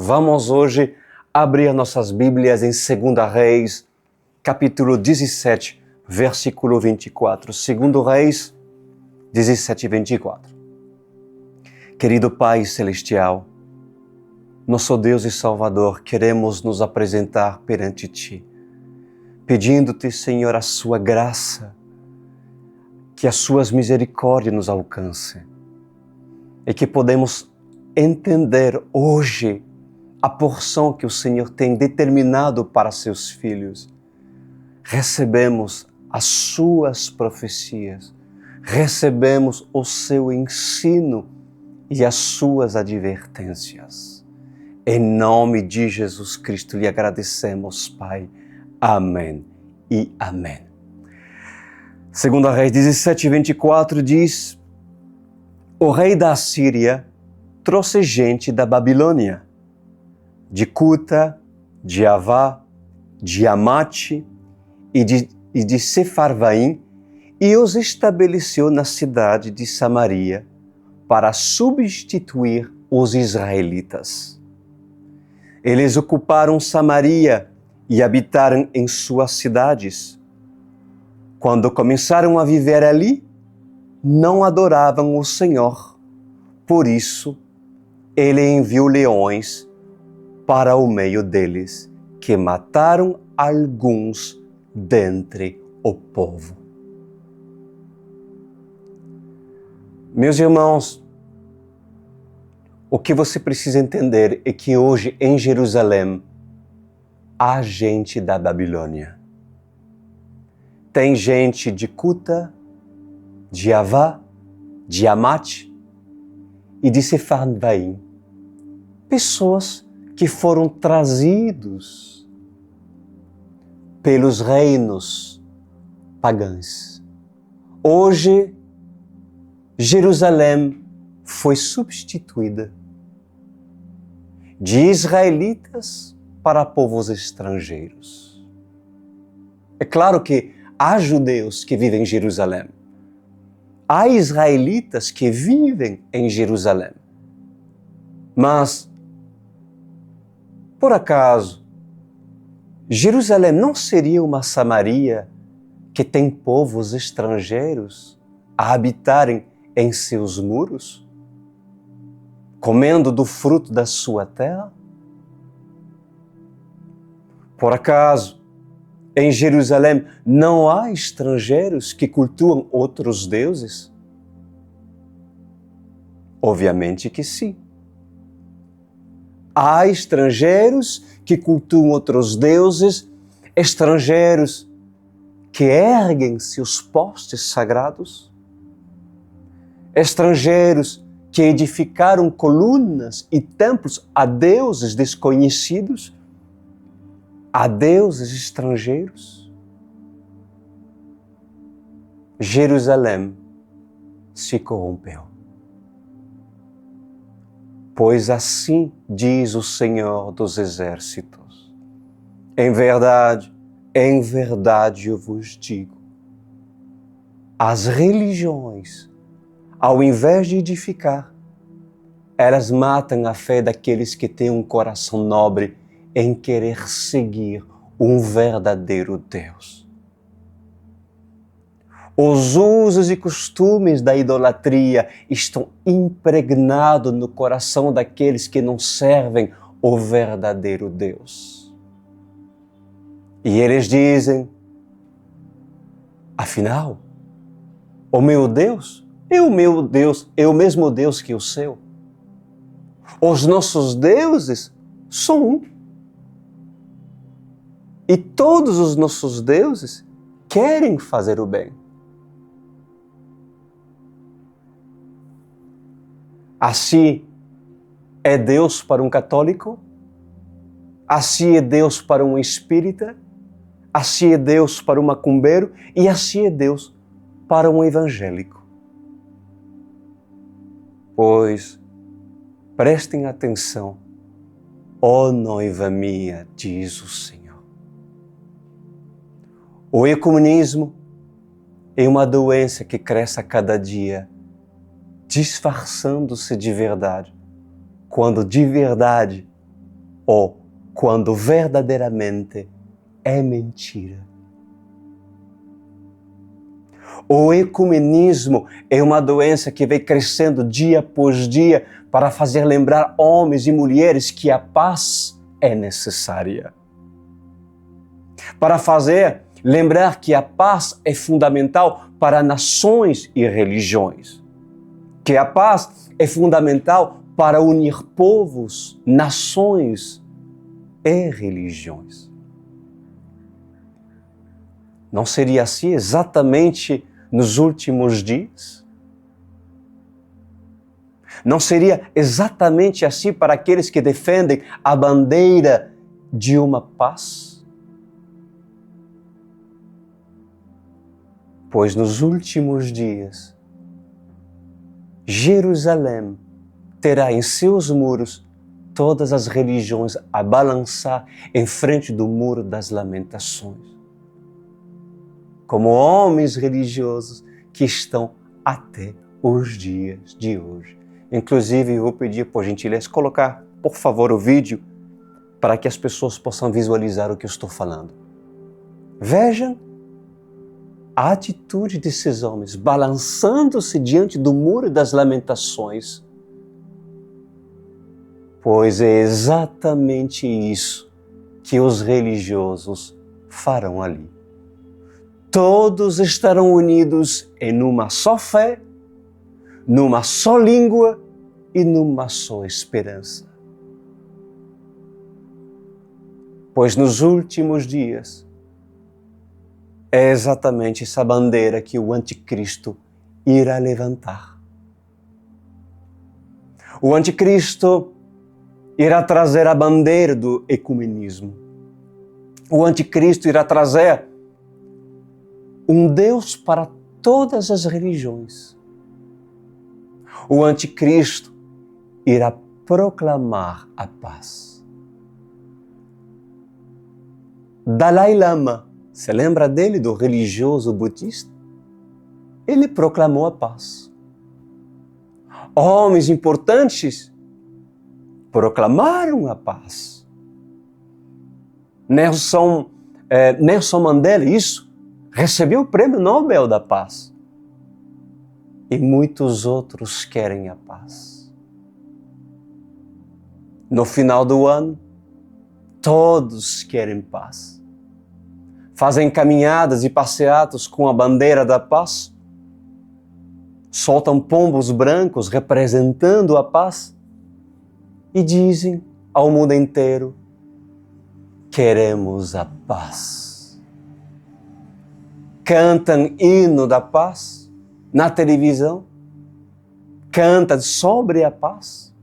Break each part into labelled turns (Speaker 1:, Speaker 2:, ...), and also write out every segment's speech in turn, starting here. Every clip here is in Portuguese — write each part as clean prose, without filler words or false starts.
Speaker 1: Vamos hoje abrir nossas Bíblias em 2 Reis, capítulo 17, versículo 24. 2 Reis 17, 24. Querido Pai Celestial, nosso Deus e Salvador, queremos nos apresentar perante Ti, pedindo-te, Senhor, a Sua graça, que as Suas misericórdias nos alcancem e que podemos entender hoje a porção que o Senhor tem determinado para seus filhos. Recebemos as suas profecias, recebemos o seu ensino e as suas advertências. Em nome de Jesus Cristo lhe agradecemos, Pai. Amém e amém. 2 Reis 17, 24 diz: o rei da Assíria trouxe gente da Babilônia, de Cuta, de Avá, de Amate e de Sefarvaim, e os estabeleceu na cidade de Samaria para substituir os israelitas. Eles ocuparam Samaria e habitaram em suas cidades. Quando começaram a viver ali, não adoravam o Senhor. Por isso, ele enviou leões para o meio deles, que mataram alguns dentre o povo. Meus irmãos, o que você precisa entender é que hoje em Jerusalém há gente da Babilônia. Tem gente de Cuta, de Avá, de Amate e de Sefarvaim. Pessoas que foram trazidos pelos reinos pagãos. Hoje, Jerusalém foi substituída de israelitas para povos estrangeiros. É claro que há judeus que vivem em Jerusalém. Há israelitas que vivem em Jerusalém. Mas, por acaso, Jerusalém não seria uma Samaria que tem povos estrangeiros a habitarem em seus muros, comendo do fruto da sua terra? Por acaso, em Jerusalém não há estrangeiros que cultuam outros deuses? Obviamente que sim. Há estrangeiros que cultuam outros deuses, estrangeiros que erguem seus postes sagrados, estrangeiros que edificaram colunas e templos a deuses desconhecidos, a deuses estrangeiros. Jerusalém se corrompeu. Pois assim diz o Senhor dos Exércitos: em verdade eu vos digo, as religiões, ao invés de edificar, elas matam a fé daqueles que têm um coração nobre em querer seguir um verdadeiro Deus. Os usos e costumes da idolatria estão impregnados no coração daqueles que não servem o verdadeiro Deus. E eles dizem: afinal, o meu Deus é o meu Deus, é o mesmo Deus que o seu. Os nossos deuses são um. E todos os nossos deuses querem fazer o bem. Assim é Deus para um católico, assim é Deus para um espírita, assim é Deus para um macumbeiro e assim é Deus para um evangélico. Pois, prestem atenção, ó noiva minha, diz o Senhor. O ecumenismo é uma doença que cresce a cada dia, disfarçando-se de verdade, quando de verdade ou quando verdadeiramente é mentira. O ecumenismo é uma doença que vem crescendo dia após dia para fazer lembrar homens e mulheres que a paz é necessária. Para fazer lembrar que a paz é fundamental para nações e religiões. Que a paz é fundamental para unir povos, nações e religiões. Não seria assim exatamente nos últimos dias? Não seria exatamente assim para aqueles que defendem a bandeira de uma paz? Pois nos últimos dias, Jerusalém terá em seus muros todas as religiões a balançar em frente do muro das lamentações, como homens religiosos que estão até os dias de hoje. Inclusive, eu vou pedir, por gentileza, colocar, por favor, o vídeo para que as pessoas possam visualizar o que eu estou falando. Vejam a atitude desses homens, balançando-se diante do muro das lamentações, pois é exatamente isso que os religiosos farão ali. Todos estarão unidos em uma só fé, numa só língua e numa só esperança. Pois nos últimos dias, é exatamente essa bandeira que o anticristo irá levantar. O anticristo irá trazer a bandeira do ecumenismo. O anticristo irá trazer um Deus para todas as religiões. O anticristo irá proclamar a paz. Dalai Lama, você lembra dele, do religioso budista? Ele proclamou a paz. Homens importantes proclamaram a paz. Nelson Mandela, recebeu o Prêmio Nobel da Paz. E muitos outros querem a paz. No final do ano, todos querem paz. Fazem caminhadas e passeatas com a bandeira da paz. Soltam pombos brancos representando a paz. E dizem ao mundo inteiro: queremos a paz. Cantam hino da paz na televisão. Cantam sobre a paz.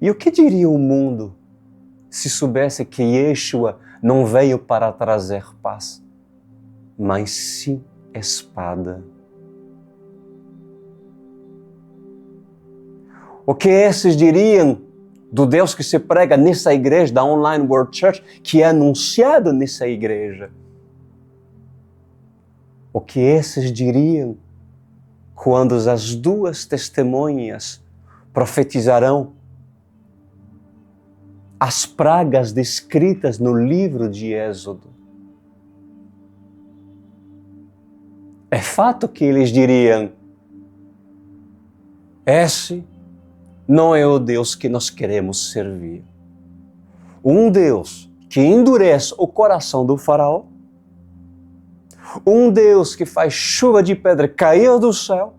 Speaker 1: E o que diria o mundo se soubesse que Yeshua não veio para trazer paz, mas sim espada? O que esses diriam do Deus que se prega nessa igreja, da Online World Church, que é anunciado nessa igreja? O que esses diriam quando as duas testemunhas profetizarão as pragas descritas no livro de Êxodo? É fato que eles diriam: esse não é o Deus que nós queremos servir. Um Deus que endurece o coração do faraó, um Deus que faz chuva de pedra cair do céu,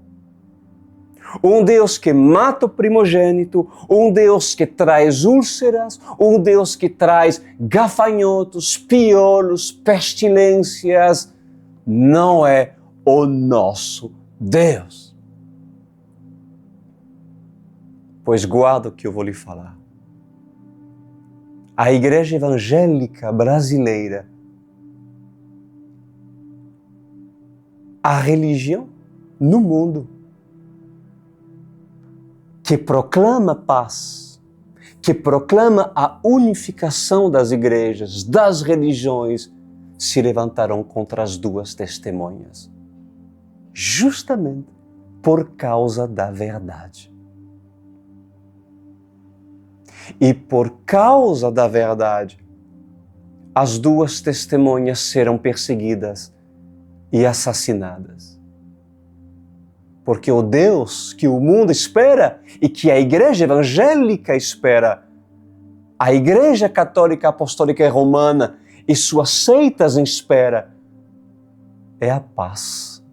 Speaker 1: um Deus que mata o primogênito, um Deus que traz úlceras, um Deus que traz gafanhotos, piolhos, pestilências. Não é o nosso Deus. Pois guarda o que eu vou lhe falar. A igreja evangélica brasileira, a religião no mundo, que proclama paz, que proclama a unificação das igrejas, das religiões, se levantarão contra as duas testemunhas, justamente por causa da verdade. E por causa da verdade, as duas testemunhas serão perseguidas e assassinadas. Porque o Deus que o mundo espera e que a Igreja Evangélica espera, a Igreja Católica Apostólica e Romana e suas seitas espera, é a paz.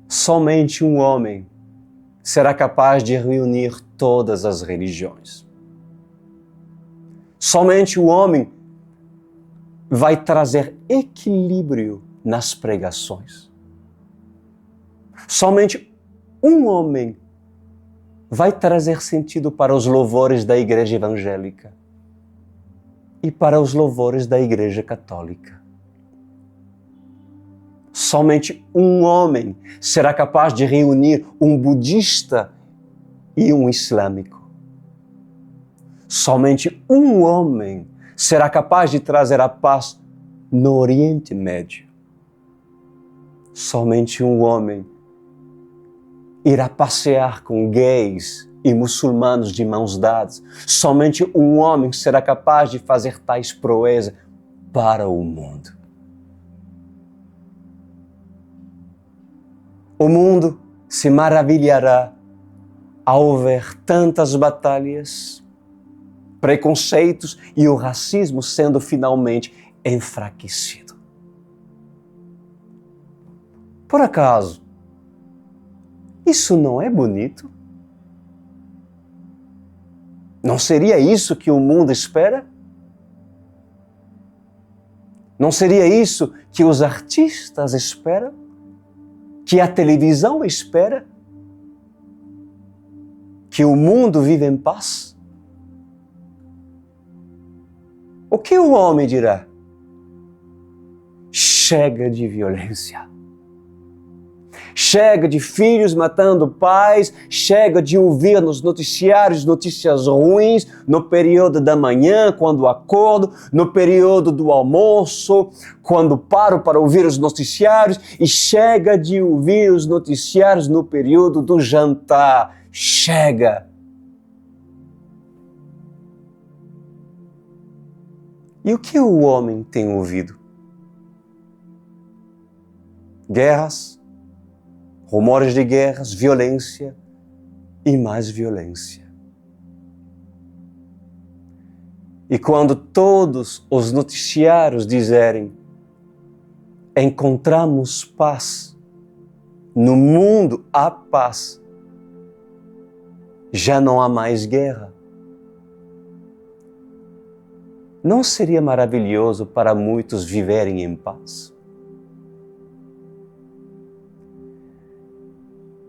Speaker 1: Somente um homem será capaz de reunir todas as religiões. Somente o homem vai trazer equilíbrio nas pregações. Somente um homem vai trazer sentido para os louvores da Igreja Evangélica e para os louvores da Igreja Católica. Somente um homem será capaz de reunir um budista e um islâmico. Somente um homem será capaz de trazer a paz no Oriente Médio. Somente um homem irá passear com gays e muçulmanos de mãos dadas. Somente um homem será capaz de fazer tais proezas para o mundo. O mundo se maravilhará ao ver tantas batalhas, preconceitos e o racismo sendo finalmente enfraquecido. Por acaso, isso não é bonito? Não seria isso que o mundo espera? Não seria isso que os artistas esperam? Que a televisão espera? Que o mundo vive em paz? O que o homem dirá? Chega de violência. Chega de filhos matando pais, chega de ouvir nos noticiários notícias ruins no período da manhã, quando acordo, no período do almoço, quando paro para ouvir os noticiários, e chega de ouvir os noticiários no período do jantar. Chega! E o que o homem tem ouvido? Guerras, rumores de guerras, violência e mais violência. E quando todos os noticiários dizerem encontramos paz, no mundo há paz, já não há mais guerra. Não seria maravilhoso para muitos viverem em paz?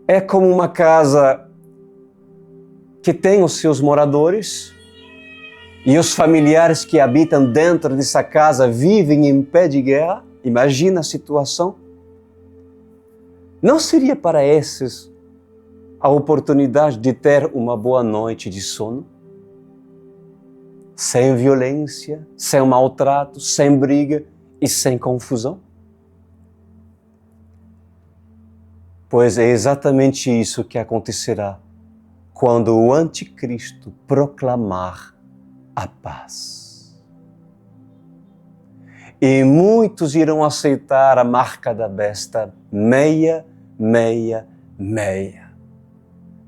Speaker 1: É como uma casa que tem os seus moradores e os familiares que habitam dentro dessa casa vivem em pé de guerra. Imagina a situação. Não seria para esses a oportunidade de ter uma boa noite de sono? Sem violência, sem maltrato, sem briga e sem confusão? Pois é exatamente isso que acontecerá quando o anticristo proclamar a paz. E muitos irão aceitar a marca da besta 666,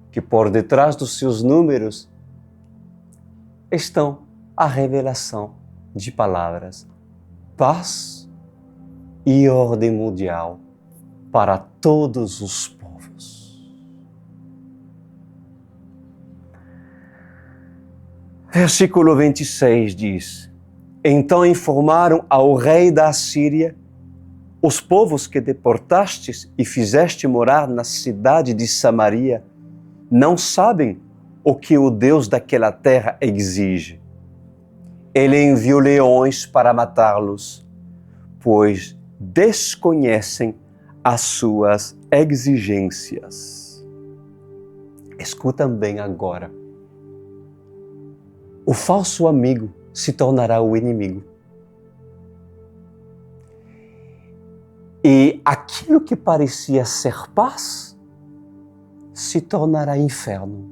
Speaker 1: que por detrás dos seus números estão a revelação de palavras: paz e ordem mundial para todos os povos. Versículo 26 diz: então informaram ao rei da Assíria: os povos que deportastes e fizeste morar na cidade de Samaria não sabem o que o Deus daquela terra exige. Ele enviou leões para matá-los, pois desconhecem as suas exigências. Escuta bem agora. O falso amigo se tornará o inimigo. E aquilo que parecia ser paz se tornará inferno.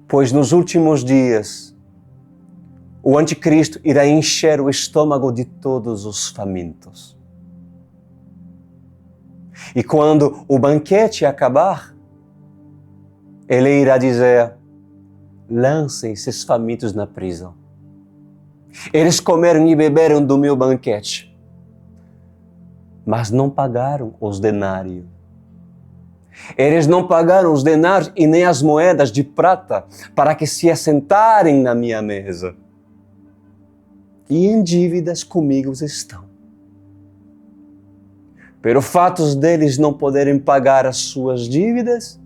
Speaker 1: Pois nos últimos dias, o anticristo irá encher o estômago de todos os famintos. E quando o banquete acabar, ele irá dizer: lancem esses famintos na prisão. Eles comeram e beberam do meu banquete, mas não pagaram os denários. Eles não pagaram os denários e nem as moedas de prata para que se assentarem na minha mesa. E em dívidas comigo estão. Pelo fato deles não poderem pagar as suas dívidas,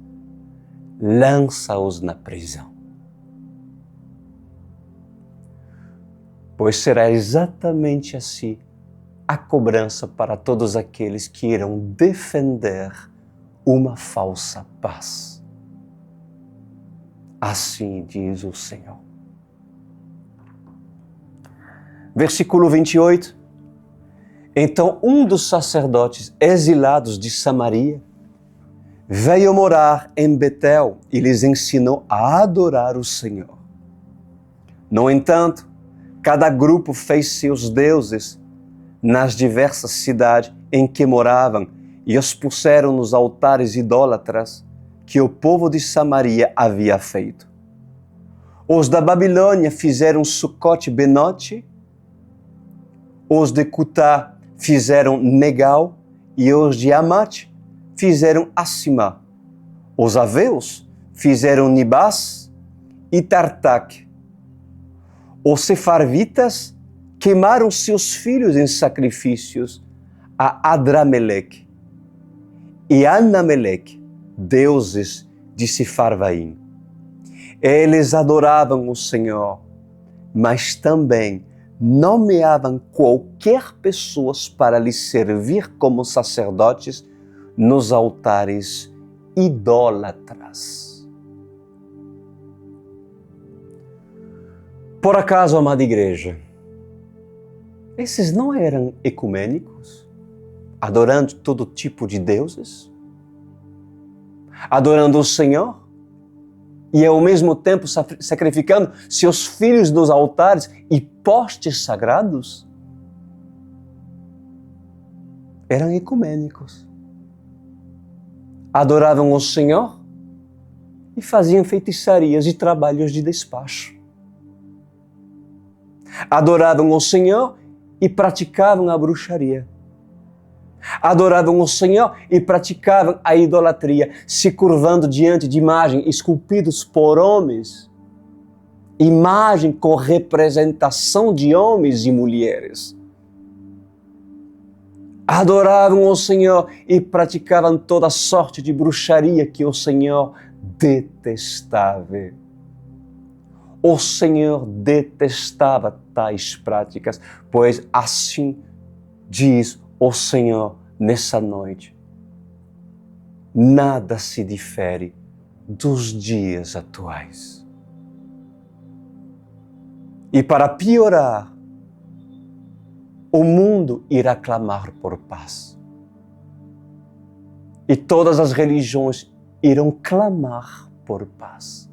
Speaker 1: lança-os na prisão. Pois será exatamente assim a cobrança para todos aqueles que irão defender uma falsa paz. Assim diz o Senhor. Versículo 28. Então um dos sacerdotes exilados de Samaria veio morar em Betel e lhes ensinou a adorar o Senhor. No entanto, cada grupo fez seus deuses nas diversas cidades em que moravam e os puseram nos altares idólatras que o povo de Samaria havia feito. Os da Babilônia fizeram Sucote-Benote, os de Cutá fizeram Negal e os de Amate fizeram Acimá. Os aveus fizeram Nibás e Tartaque. Os sefarvitas queimaram seus filhos em sacrifícios a Adrameleque e Anameleque, deuses de Sefarvaim. Eles adoravam o Senhor, mas também nomeavam qualquer pessoa para lhe servir como sacerdotes nos altares idólatras. Por acaso, amada igreja, esses não eram ecumênicos, adorando todo tipo de deuses? Adorando o Senhor? E ao mesmo tempo sacrificando seus filhos nos altares e postes sagrados? Eram ecumênicos. Adoravam o Senhor e faziam feitiçarias e trabalhos de despacho. Adoravam o Senhor e praticavam a bruxaria. Adoravam o Senhor e praticavam a idolatria, se curvando diante de imagens esculpidas por homens, imagem com representação de homens e mulheres. Adoravam o Senhor e praticavam toda sorte de bruxaria que o Senhor detestava. O Senhor detestava tais práticas, pois assim diz o Senhor nessa noite: nada se difere dos dias atuais. E para piorar, o mundo irá clamar por paz. E todas as religiões irão clamar por paz.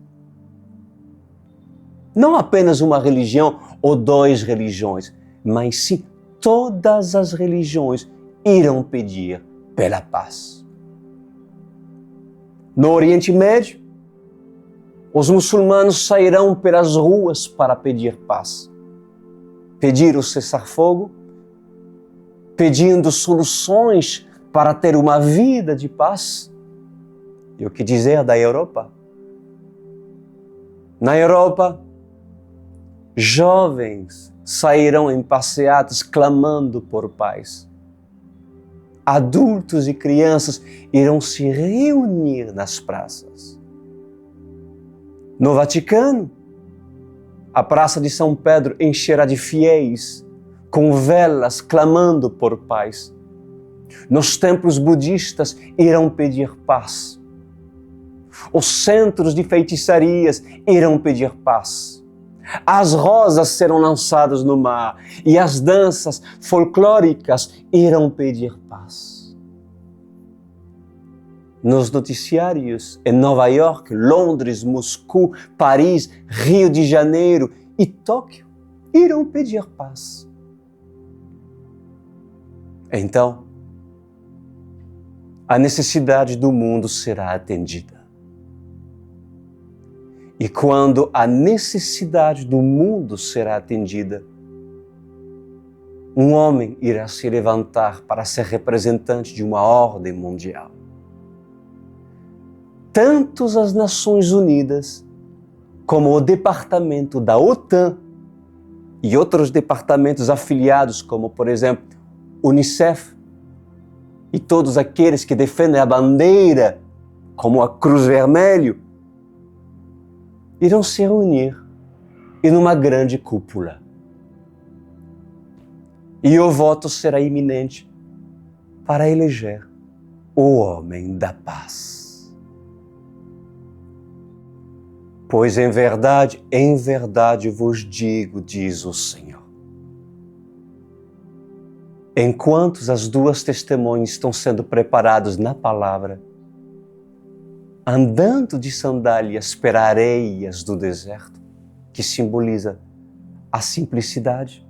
Speaker 1: Não apenas uma religião ou duas religiões, mas sim todas as religiões irão pedir pela paz. No Oriente Médio, os muçulmanos sairão pelas ruas para pedir paz, pedir o cessar-fogo, pedindo soluções para ter uma vida de paz. E o que dizer da Europa? Na Europa, jovens sairão em passeatas clamando por paz. Adultos e crianças irão se reunir nas praças. No Vaticano, a Praça de São Pedro encherá de fiéis, com velas clamando por paz. Nos templos budistas irão pedir paz. Os centros de feitiçarias irão pedir paz. As rosas serão lançadas no mar e as danças folclóricas irão pedir paz. nos noticiários em Nova York, Londres, Moscou, Paris, Rio de Janeiro e Tóquio irão pedir paz. Então, a necessidade do mundo será atendida. E quando a necessidade do mundo será atendida, um homem irá se levantar para ser representante de uma ordem mundial. Tanto as Nações Unidas, como o departamento da OTAN e outros departamentos afiliados, como, por exemplo, Unicef, e todos aqueles que defendem a bandeira, como a Cruz Vermelha, irão se reunir em uma grande cúpula. E o voto será iminente para eleger o homem da paz. Pois em verdade vos digo, diz o Senhor, enquanto as duas testemunhas estão sendo preparadas na palavra, andando de sandálias pelas areias do deserto, que simboliza a simplicidade,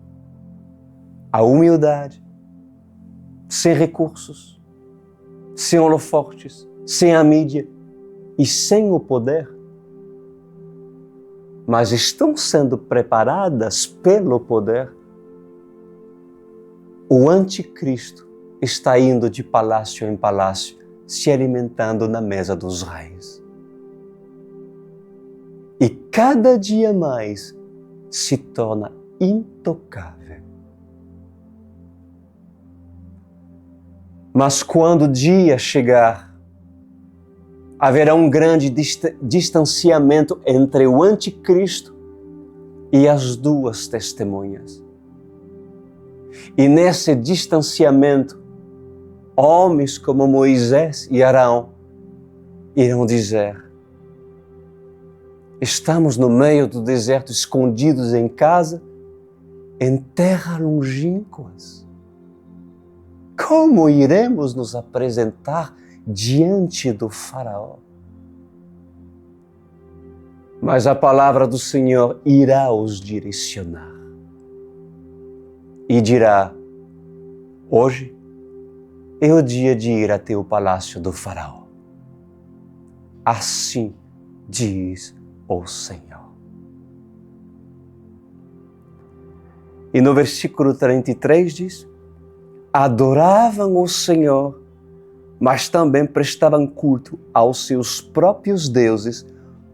Speaker 1: a humildade, sem recursos, sem holofotes, sem a mídia e sem o poder, mas estão sendo preparadas pelo poder. O anticristo está indo de palácio em palácio, se alimentando na mesa dos reis. E cada dia mais se torna intocável. Mas quando o dia chegar, haverá um grande distanciamento entre o anticristo e as duas testemunhas. E nesse distanciamento, homens como Moisés e Arão irão dizer: estamos no meio do deserto, escondidos em casa, em terra longínquas. Como iremos nos apresentar diante do faraó? Mas a palavra do Senhor irá os direcionar. E dirá: hoje é o dia de ir até o palácio do faraó. Assim diz o Senhor. E no versículo 33 diz: adoravam o Senhor, mas também prestavam culto aos seus próprios deuses,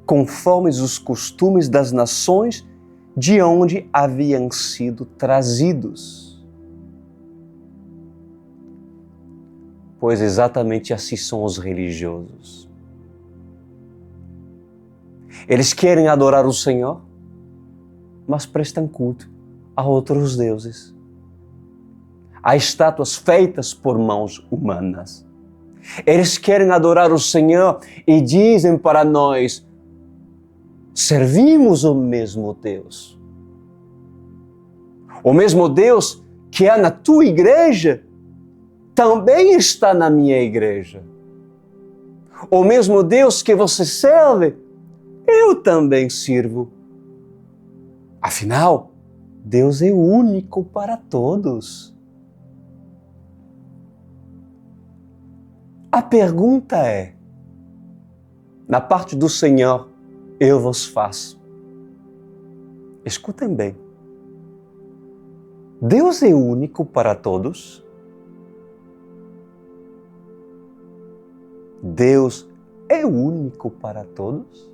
Speaker 1: conforme os costumes das nações de onde haviam sido trazidos. Pois exatamente assim são os religiosos. Eles querem adorar o Senhor, mas prestam culto a outros deuses, a estátuas feitas por mãos humanas. Eles querem adorar o Senhor e dizem para nós: servimos o mesmo Deus. O mesmo Deus que há na tua igreja também está na minha igreja. O mesmo Deus que você serve, eu também sirvo. Afinal, Deus é único para todos. A pergunta é, na parte do Senhor, eu vos faço. Escutem bem. Deus é único para todos? Deus é único para todos?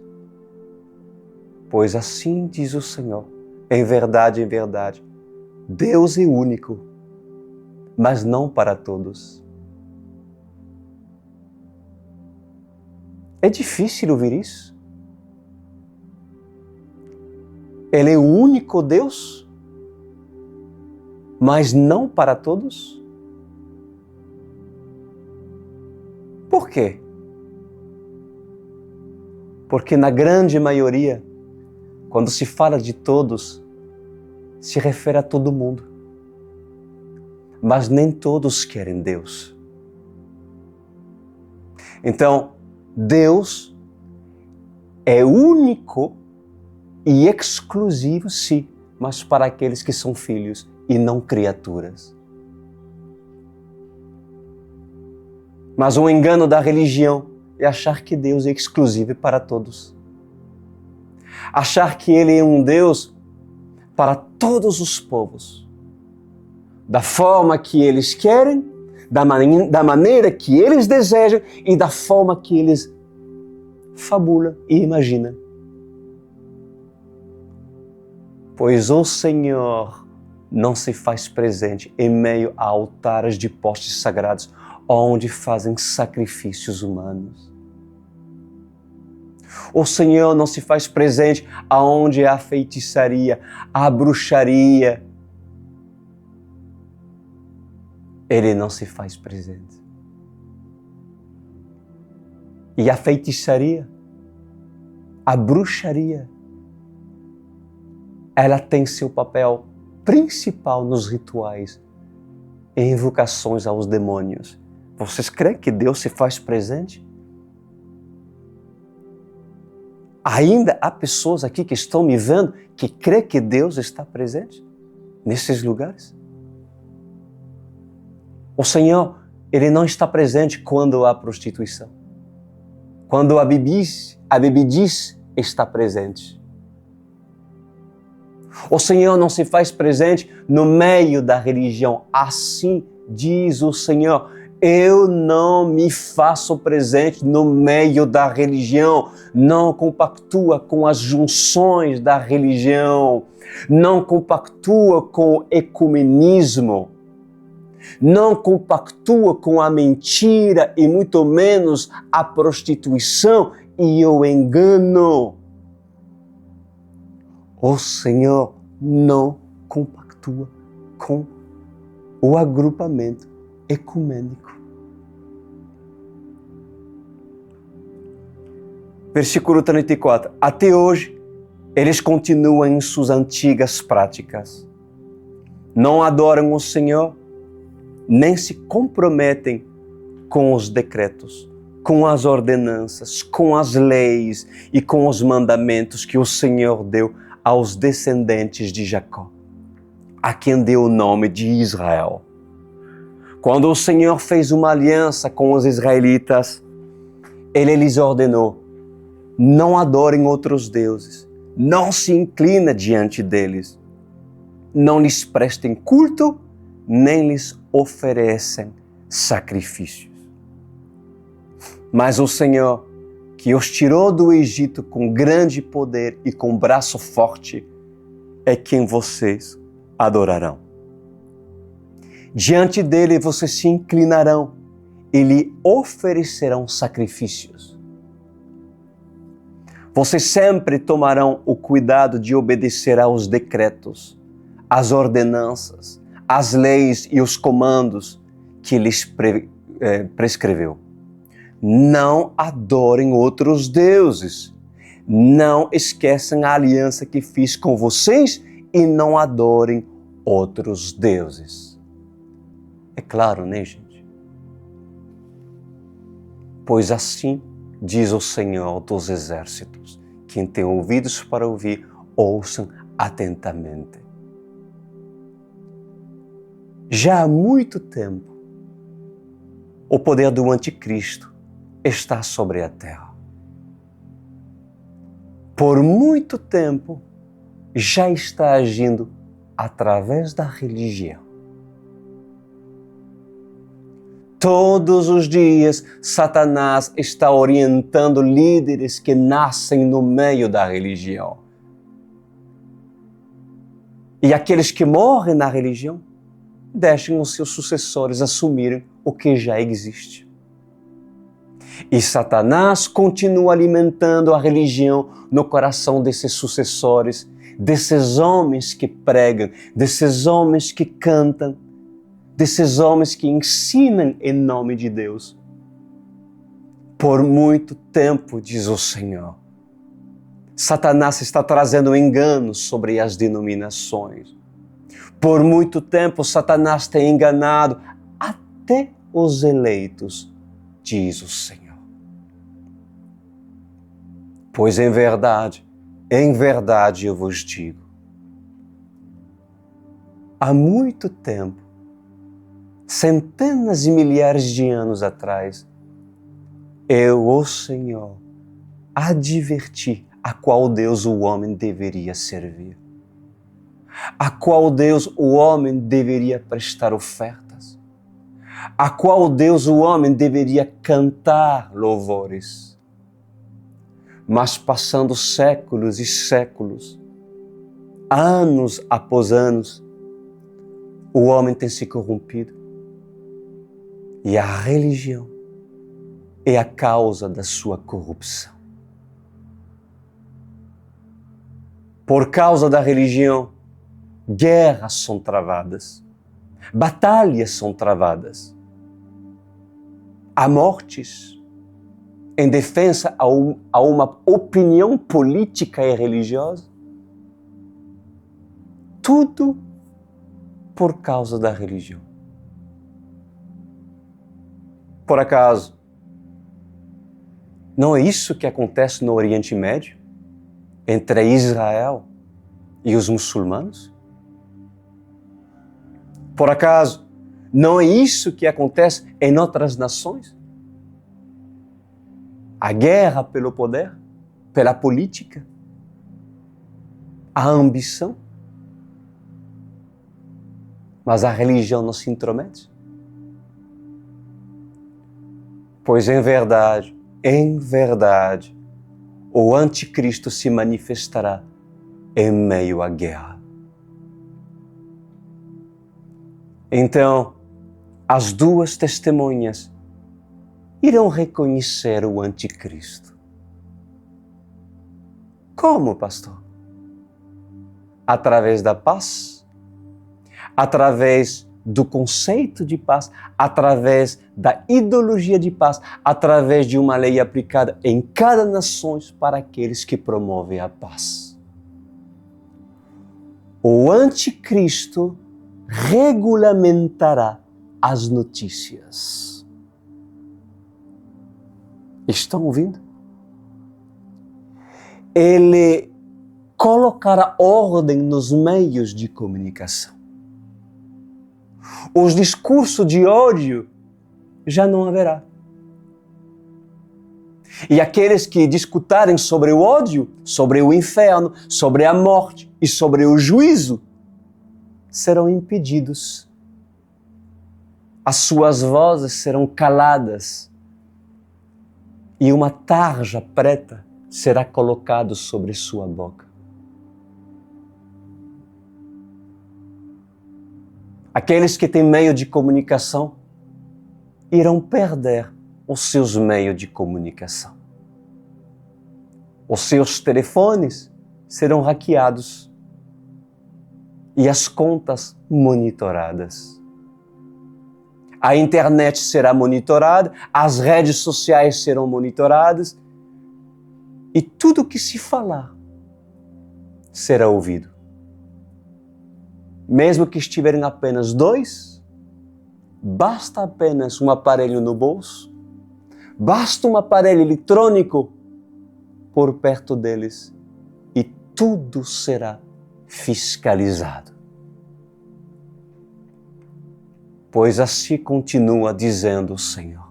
Speaker 1: Pois assim diz o Senhor, em verdade, Deus é único, mas não para todos. É difícil ouvir isso? Ele é o único Deus, mas não para todos? Por quê? Porque na grande maioria, quando se fala de todos, se refere a todo mundo. Mas nem todos querem Deus. Então, Deus é único e exclusivo, sim, mas para aqueles que são filhos e não criaturas. Mas o engano da religião é achar que Deus é exclusivo para todos. Achar que Ele é um Deus para todos os povos. Da forma que eles querem, da maneira que eles desejam e da forma que eles fabulam e imaginam. Pois o Senhor não se faz presente em meio a altares de postes sagrados onde fazem sacrifícios humanos. O Senhor não se faz presente aonde há feitiçaria, há bruxaria. Ele não se faz presente. E a feitiçaria, a bruxaria, ela tem seu papel principal nos rituais e invocações aos demônios. Vocês creem que Deus se faz presente? Ainda há pessoas aqui que estão me vendo que creem que Deus está presente nesses lugares? O Senhor, Ele não está presente quando há prostituição. Quando a bebidice está presente. O Senhor não se faz presente no meio da religião. Assim diz o Senhor. Eu não me faço presente no meio da religião, não compactua com as junções da religião, não compactua com o ecumenismo, não compactua com a mentira e muito menos a prostituição e o engano. O Senhor não compactua com o agrupamento ecumênico. Versículo 34. Até hoje, eles continuam em suas antigas práticas. Não adoram o Senhor, nem se comprometem com os decretos, com as ordenanças, com as leis e com os mandamentos que o Senhor deu aos descendentes de Jacó, a quem deu o nome de Israel. Quando o Senhor fez uma aliança com os israelitas, Ele lhes ordenou: não adorem outros deuses, não se inclina diante deles, não lhes prestem culto, nem lhes oferecem sacrifícios. Mas o Senhor, que os tirou do Egito com grande poder e com braço forte, é quem vocês adorarão. Diante dele vocês se inclinarão e lhe oferecerão sacrifícios. Vocês sempre tomarão o cuidado de obedecer aos decretos, às ordenanças, às leis e os comandos que lhes prescreveu. Não adorem outros deuses. Não esqueçam a aliança que fiz com vocês e não adorem outros deuses. É claro, né, gente? Pois assim diz o Senhor dos Exércitos. Quem tem ouvidos para ouvir, ouçam atentamente. Já há muito tempo, o poder do anticristo está sobre a terra. Por muito tempo, já está agindo através da religião. Todos os dias, Satanás está orientando líderes que nascem no meio da religião. E aqueles que morrem na religião, deixem os seus sucessores assumirem o que já existe. E Satanás continua alimentando a religião no coração desses sucessores, desses homens que pregam, desses homens que cantam, desses homens que ensinam em nome de Deus. Por muito tempo, diz o Senhor, Satanás está trazendo engano sobre as denominações. Por muito tempo, Satanás tem enganado até os eleitos, diz o Senhor. Pois em verdade eu vos digo, há muito tempo, centenas e milhares de anos atrás, eu, o Senhor, adverti a qual Deus o homem deveria servir, a qual Deus o homem deveria prestar ofertas, a qual Deus o homem deveria cantar louvores. Mas passando séculos e séculos, anos após anos, o homem tem se corrompido e a religião é a causa da sua corrupção. Por causa da religião, guerras são travadas, batalhas são travadas, há mortes em defesa a uma opinião política e religiosa. Tudo por causa da religião. Por acaso, não é isso que acontece no Oriente Médio, entre Israel e os muçulmanos? Por acaso, não é isso que acontece em outras nações? A guerra pelo poder, pela política, a ambição. Mas a religião não se intromete? Pois em verdade, o anticristo se manifestará em meio à guerra. Então, as duas testemunhas irão reconhecer o anticristo. Como, pastor? Através da paz? Através do conceito de paz, através da ideologia de paz, através de uma lei aplicada em cada nação para aqueles que promovem a paz. O anticristo regulamentará as notícias. Estão ouvindo? Ele colocará ordem nos meios de comunicação. Os discursos de ódio já não haverá. E aqueles que discutirem sobre o ódio, sobre o inferno, sobre a morte e sobre o juízo, serão impedidos. As suas vozes serão caladas e uma tarja preta será colocada sobre sua boca. Aqueles que têm meio de comunicação irão perder os seus meios de comunicação. Os seus telefones serão hackeados e as contas monitoradas. A internet será monitorada, as redes sociais serão monitoradas e tudo que se falar será ouvido. Mesmo que estiverem apenas dois, basta apenas um aparelho no bolso, basta um aparelho eletrônico por perto deles e tudo será fiscalizado. Pois assim continua dizendo o Senhor.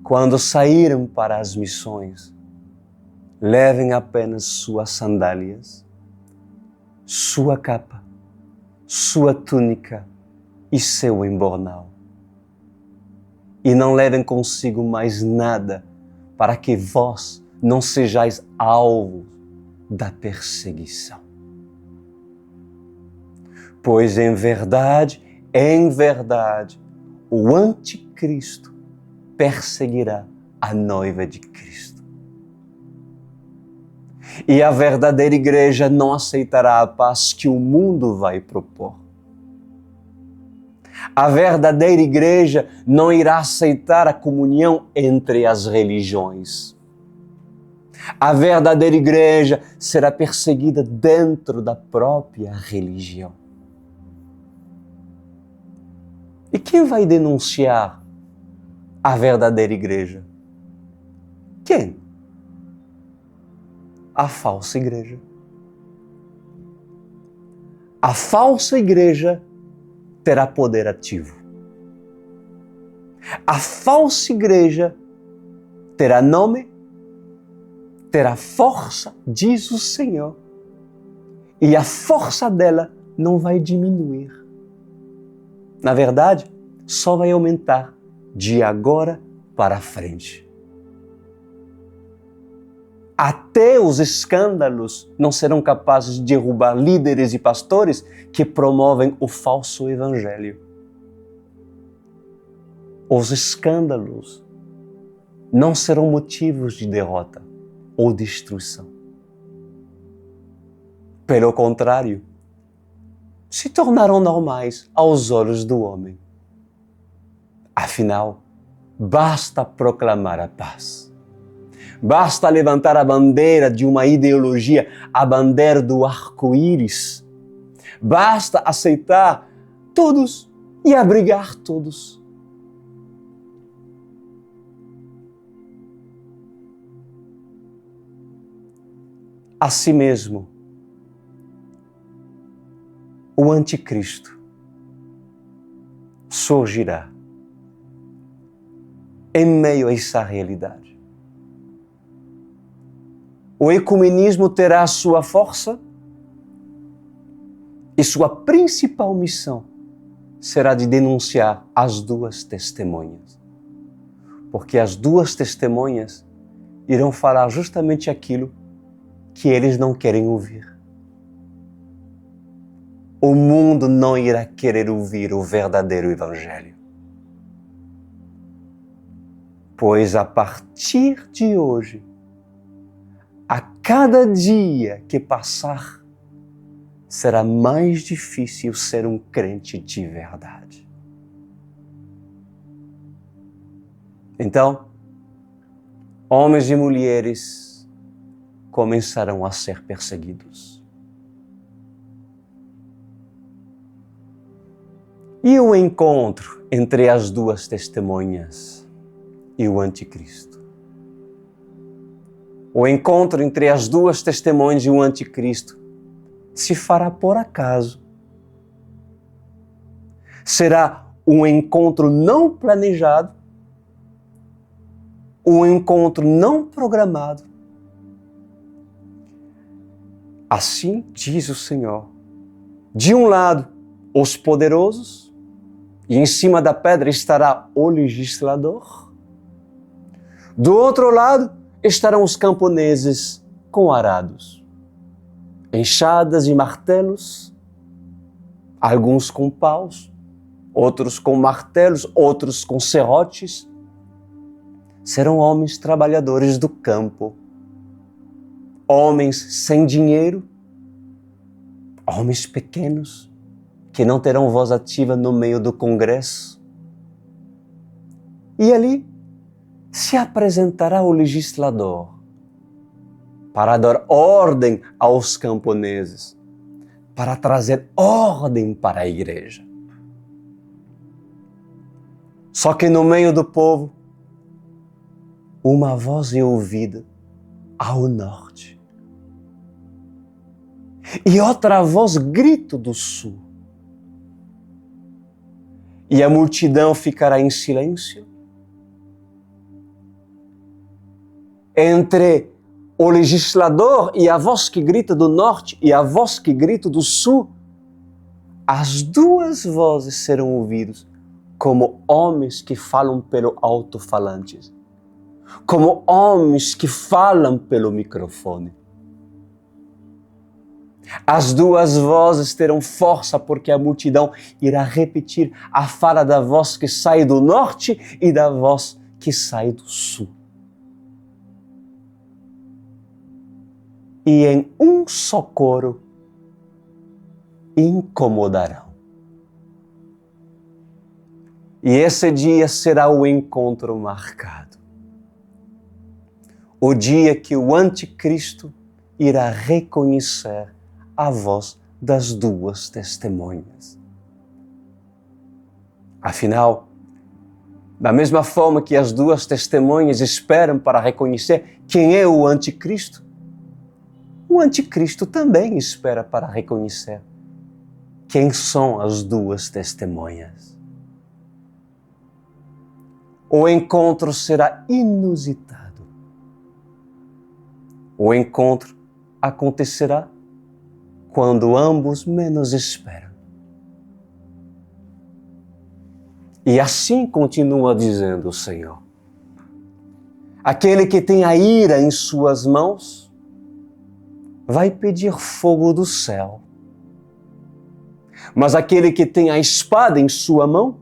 Speaker 1: Quando saírem para as missões, levem apenas suas sandálias, sua capa, sua túnica e seu embornal. E não levem consigo mais nada, para que vós não sejais alvo da perseguição. Pois em verdade, o anticristo perseguirá a noiva de Cristo. E a verdadeira igreja não aceitará a paz que o mundo vai propor. A verdadeira igreja não irá aceitar a comunhão entre as religiões. A verdadeira igreja será perseguida dentro da própria religião. E quem vai denunciar a verdadeira igreja? Quem? A falsa igreja. A falsa igreja terá poder ativo. A falsa igreja terá nome, terá força, diz o Senhor, e a força dela não vai diminuir. Na verdade, só vai aumentar de agora para frente. Até os escândalos não serão capazes de derrubar líderes e pastores que promovem o falso evangelho. Os escândalos não serão motivos de derrota ou destruição. Pelo contrário, se tornarão normais aos olhos do homem. Afinal, basta proclamar a paz. Basta levantar a bandeira de uma ideologia, a bandeira do arco-íris. Basta aceitar todos e abrigar todos. Assim mesmo, o anticristo surgirá em meio a essa realidade. O ecumenismo terá sua força e sua principal missão será de denunciar as duas testemunhas. Porque as duas testemunhas irão falar justamente aquilo que eles não querem ouvir. O mundo não irá querer ouvir o verdadeiro evangelho. Pois a partir de hoje, a cada dia que passar, será mais difícil ser um crente de verdade. Então, homens e mulheres começarão a ser perseguidos. E o encontro entre as duas testemunhas e o anticristo? O encontro entre as duas testemunhas e o anticristo se fará por acaso. Será um encontro não planejado, um encontro não programado. Assim diz o Senhor. De um lado, os poderosos, e em cima da pedra estará o legislador. Do outro lado, estarão os camponeses com arados, enxadas e martelos, alguns com paus, outros com martelos, outros com serrotes. Serão homens trabalhadores do campo, homens sem dinheiro, homens pequenos, que não terão voz ativa no meio do congresso. E ali se apresentará o legislador para dar ordem aos camponeses, para trazer ordem para a igreja. Só que no meio do povo, uma voz é ouvida ao norte e outra voz grita do sul. E a multidão ficará em silêncio entre o legislador e a voz que grita do norte e a voz que grita do sul. As duas vozes serão ouvidas como homens que falam pelo alto-falante, como homens que falam pelo microfone. As duas vozes terão força porque a multidão irá repetir a fala da voz que sai do norte e da voz que sai do sul. E em um só coro incomodarão. E esse dia será o encontro marcado. O dia que o anticristo irá reconhecer a voz das duas testemunhas. Afinal, Da mesma forma que as duas testemunhas esperam para reconhecer quem é o anticristo, o anticristo também espera para reconhecer quem são as duas testemunhas. O encontro será inusitado. O encontro acontecerá quando ambos menos esperam. E assim continua dizendo o Senhor: aquele que tem a ira em suas mãos vai pedir fogo do céu. Mas aquele que tem a espada em sua mão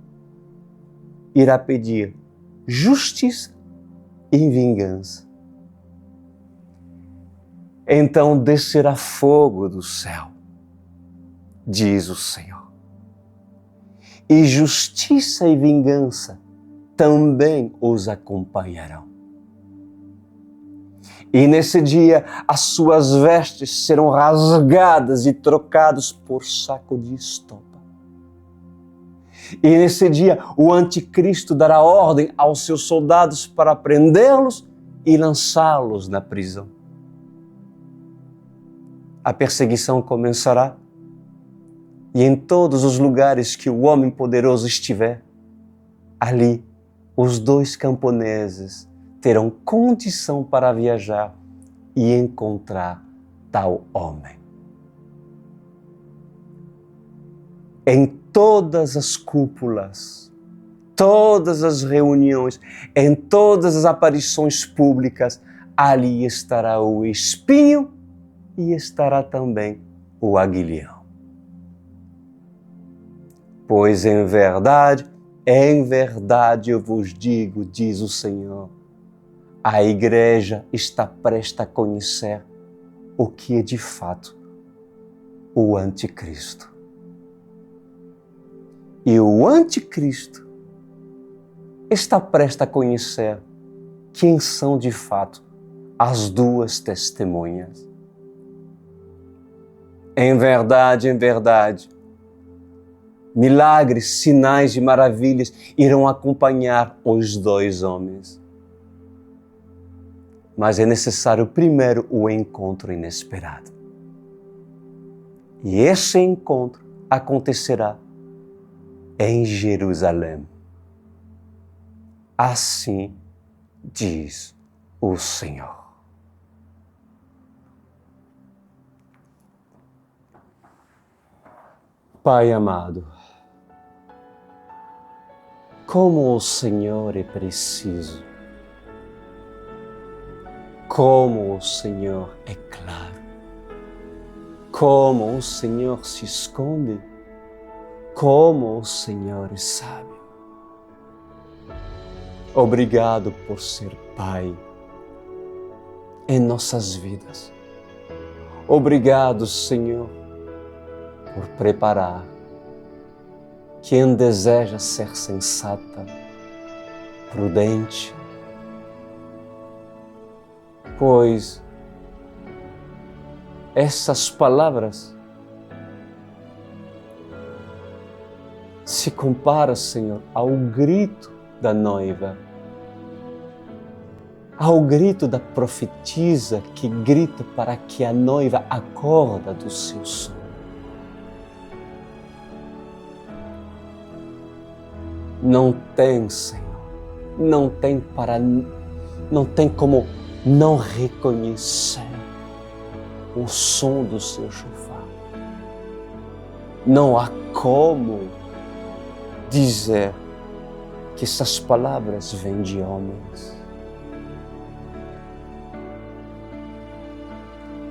Speaker 1: irá pedir justiça e vingança. Então descerá fogo do céu, diz o Senhor. E justiça e vingança também os acompanharão. E nesse dia as suas vestes serão rasgadas e trocadas por saco de estopa. E nesse dia o anticristo dará ordem aos seus soldados para prendê-los e lançá-los na prisão. A perseguição começará, e em todos os lugares que o homem poderoso estiver, ali os dois camponeses terão condição para viajar e encontrar tal homem. Em todas as cúpulas, todas as reuniões, em todas as aparições públicas, ali estará o espinho e estará também o aguilhão. Pois em verdade eu vos digo, diz o Senhor, a igreja está prestes a conhecer o que é de fato o anticristo. E o anticristo está prestes a conhecer quem são de fato as duas testemunhas. Em verdade, milagres, sinais e maravilhas irão acompanhar os dois homens. Mas é necessário primeiro o encontro inesperado. E esse encontro acontecerá em Jerusalém. Assim diz o Senhor. Pai amado, como o Senhor é preciso, como o Senhor é claro, como o Senhor se esconde, como o Senhor é sábio. Obrigado por ser Pai em nossas vidas. Obrigado, Senhor, por preparar quem deseja ser sensata, prudente, pois essas palavras se comparam, Senhor, ao grito da noiva, ao grito da profetisa que grita para que a noiva acorda do seu sono. Não tem, Senhor, não tem como não reconhecer o som do seu chofar. Não há como dizer que essas palavras vêm de homens.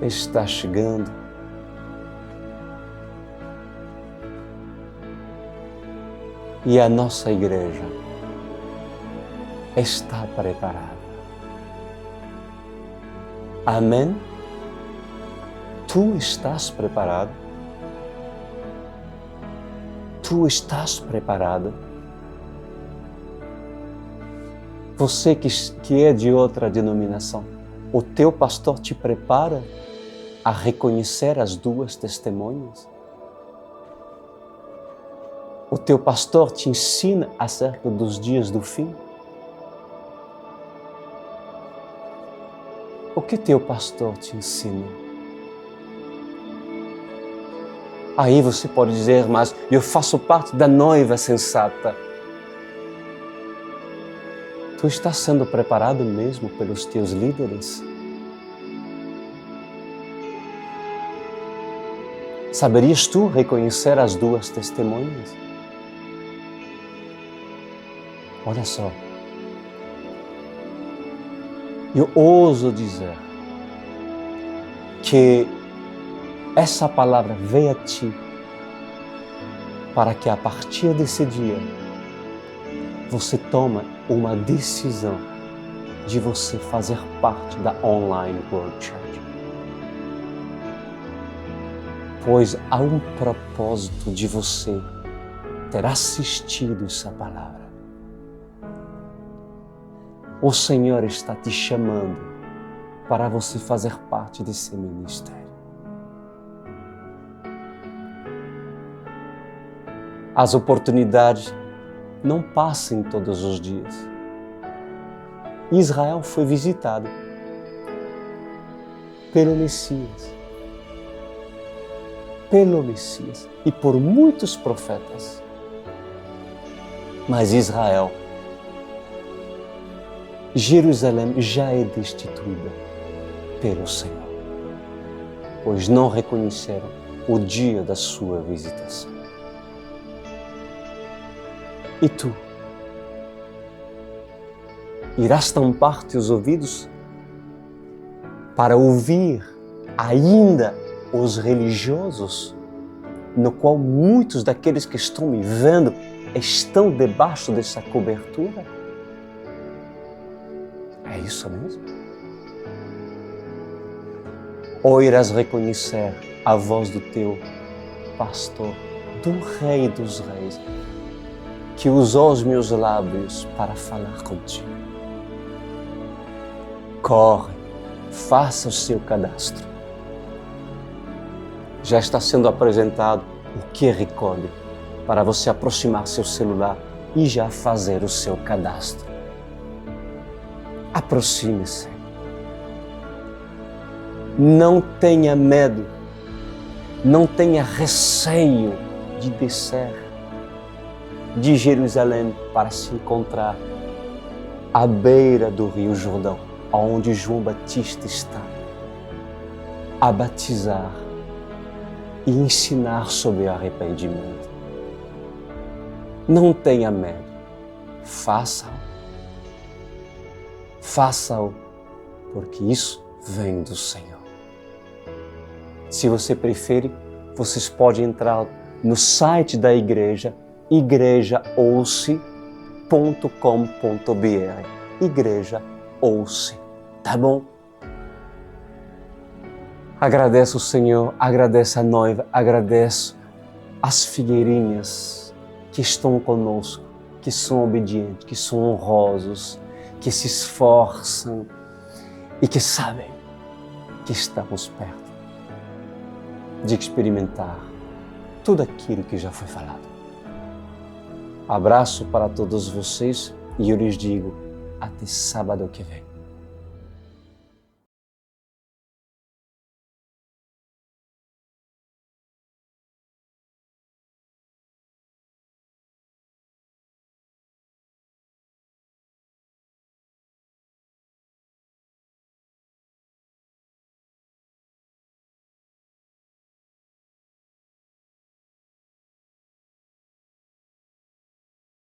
Speaker 1: Está chegando e a nossa igreja está preparada. Amém? Tu estás preparado? Tu estás preparado? Você que é de outra denominação, o teu pastor te prepara a reconhecer as duas testemunhas? O teu pastor te ensina acerca dos dias do fim? O que teu pastor te ensina? Aí você pode dizer, mas eu faço parte da noiva sensata. Tu estás sendo preparado mesmo pelos teus líderes? Saberias tu reconhecer as duas testemunhas? Olha só. Eu ouso dizer que essa palavra veio a ti para que a partir desse dia você tome uma decisão de você fazer parte da Online World Church. Pois há um propósito de você ter assistido essa palavra. O Senhor está te chamando para você fazer parte desse ministério. As oportunidades não passam todos os dias. Israel foi visitado pelo Messias e por muitos profetas. Mas Jerusalém já é destituída pelo Senhor, pois não reconheceram o dia da sua visitação. E tu? Irás tampar-te os ouvidos para ouvir ainda os religiosos, no qual muitos daqueles que estão me vendo estão debaixo dessa cobertura? É isso mesmo? Ou irás reconhecer a voz do teu pastor, do Rei dos Reis, que usou os meus lábios para falar contigo? Corre, faça o seu cadastro. Já está sendo apresentado o QR Code para você aproximar seu celular e já fazer o seu cadastro. Aproxime-se. Não tenha medo, não tenha receio de descer de Jerusalém para se encontrar à beira do Rio Jordão, onde João Batista está, a batizar e ensinar sobre arrependimento. Não tenha medo, faça-o. Faça-o, porque isso vem do Senhor. Se você preferir, vocês podem entrar no site da igreja, igrejaouce.com.br. Igreja Ouce, tá bom? Agradeço o Senhor, agradeço a noiva, agradeço as figueirinhas que estão conosco, que são obedientes, que são honrosos, que se esforçam e que sabem que estamos perto de experimentar tudo aquilo que já foi falado. Abraço para todos vocês e eu lhes digo até sábado que vem.